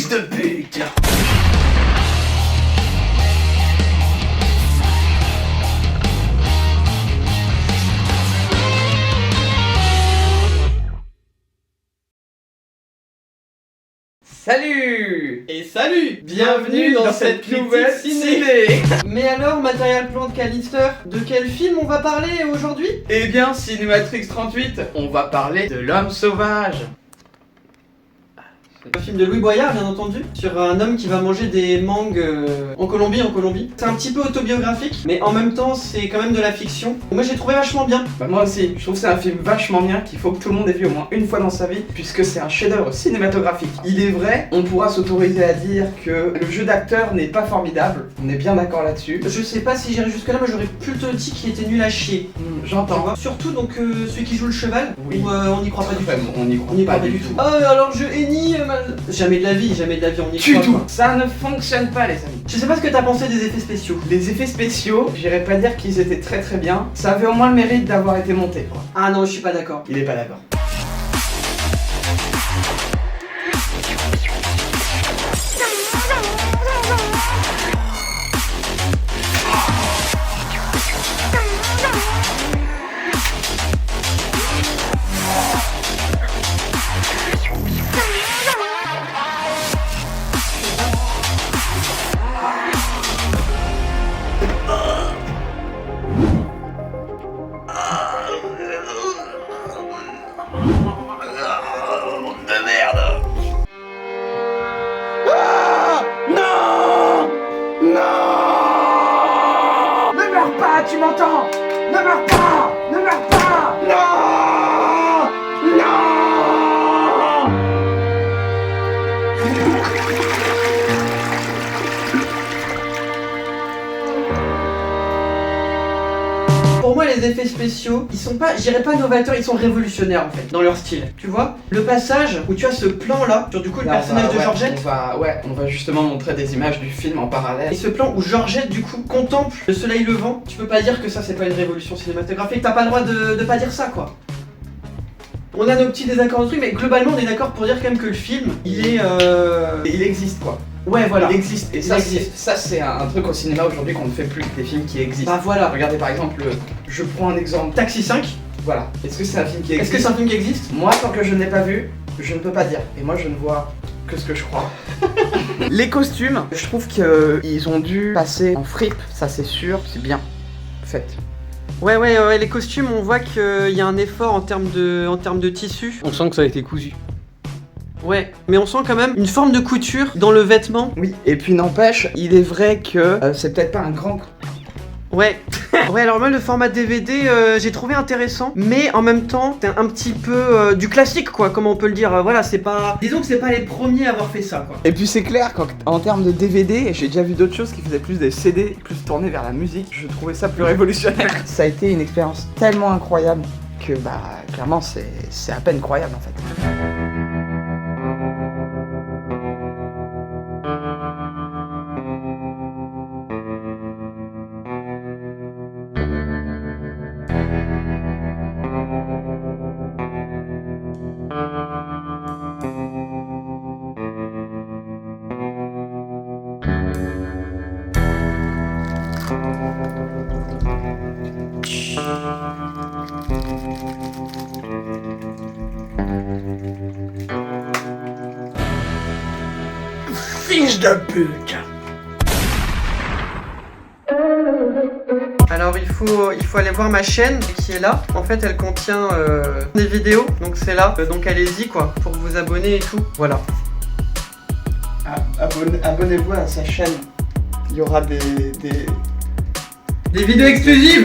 fils de pute. Salut! Et salut! Bienvenue dans cette nouvelle ciné. Mais alors, Material Plan de Callister, de quel film on va parler aujourd'hui? Eh bien, Cinématrix 38, on va parler de l'homme sauvage. Un film de Louis Boyard, bien entendu, sur un homme qui va manger des mangues en Colombie. C'est un petit peu autobiographique, mais en même temps, c'est quand même de la fiction. Moi, j'ai trouvé vachement bien. Bah moi aussi, je trouve que c'est un film vachement bien qu'il faut que tout le monde ait vu au moins une fois dans sa vie, puisque c'est un chef-d'œuvre cinématographique. Il est vrai, on pourra s'autoriser à dire que le jeu d'acteur n'est pas formidable, on est bien d'accord là-dessus. Je sais pas si j'irai jusque là, moi j'aurais plutôt dit qu'il était nul à chier. Tu J'entends. vois. Surtout donc celui qui joue le cheval, Oui. où on n'y croit pas du tout. On n'y croit On n'y pas, croit pas du tout. Ah alors je hennie jamais de la vie, on y Du croit tout. quoi. Ça ne fonctionne pas, les amis. Je sais pas ce que t'as pensé des effets spéciaux. Les effets spéciaux, j'irais pas dire qu'ils étaient très très bien. Ça avait au moins le mérite d'avoir été monté, quoi. Ah non, je suis pas d'accord. Il est pas d'accord. De merde. Ah non! Non! Ne meurs pas, tu m'entends? Ne meurs pas! Ne meurs pas! Non! Non! Pour moi, les effets spéciaux, ils sont pas, je dirais pas novateurs, ils sont révolutionnaires en fait, dans leur style. Tu vois, le passage où tu as ce plan là, sur du coup le Là, personnage de ouais, Georgette, on va justement montrer des images du film en parallèle. et ce plan où Georgette du coup contemple le soleil levant, tu peux pas dire que ça c'est pas une révolution cinématographique, t'as pas le droit de pas dire ça quoi. On a nos petits désaccords de trucs, mais globalement on est d'accord pour dire quand même que le film, il est Il existe quoi. Ouais voilà. Il existe. Et Il ça, existe. c'est un truc au cinéma aujourd'hui qu'on ne fait plus, des films qui existent. Bah voilà. Regardez par exemple, je prends un exemple. Taxi 5, Voilà. Est-ce que c'est un film qui existe? est-ce que c'est un film qui existe? Moi, tant que je ne l'ai pas vu, je ne peux pas dire. Et moi, je ne vois que ce que je crois. Les costumes, je trouve qu'ils ont dû passer en fripe, ça c'est sûr, c'est bien fait. Ouais, les costumes, on voit qu'il y a un effort en termes de tissu. On sent que ça a été cousu. Ouais, mais on sent quand même une forme de couture dans le vêtement. Oui, et puis n'empêche, il est vrai que c'est peut-être pas un grand... Ouais. Ouais, alors moi le format DVD, j'ai trouvé intéressant, mais en même temps, c'est un petit peu du classique quoi, comment on peut le dire. Voilà, c'est pas... Disons que c'est pas les premiers à avoir fait ça quoi. Et puis c'est clair qu'en termes de DVD, j'ai déjà vu d'autres choses qui faisaient plus des CD, plus tournées vers la musique. Je trouvais ça plus révolutionnaire. Ça a été une expérience tellement incroyable que bah clairement c'est à peine croyable en fait. Fils de pute. Alors il faut aller voir ma chaîne qui est là. En fait elle contient des vidéos, donc c'est là. Donc allez-y quoi, pour vous abonner et tout. Voilà. Abonnez-vous à sa chaîne. Il y aura des Des vidéos exclusives.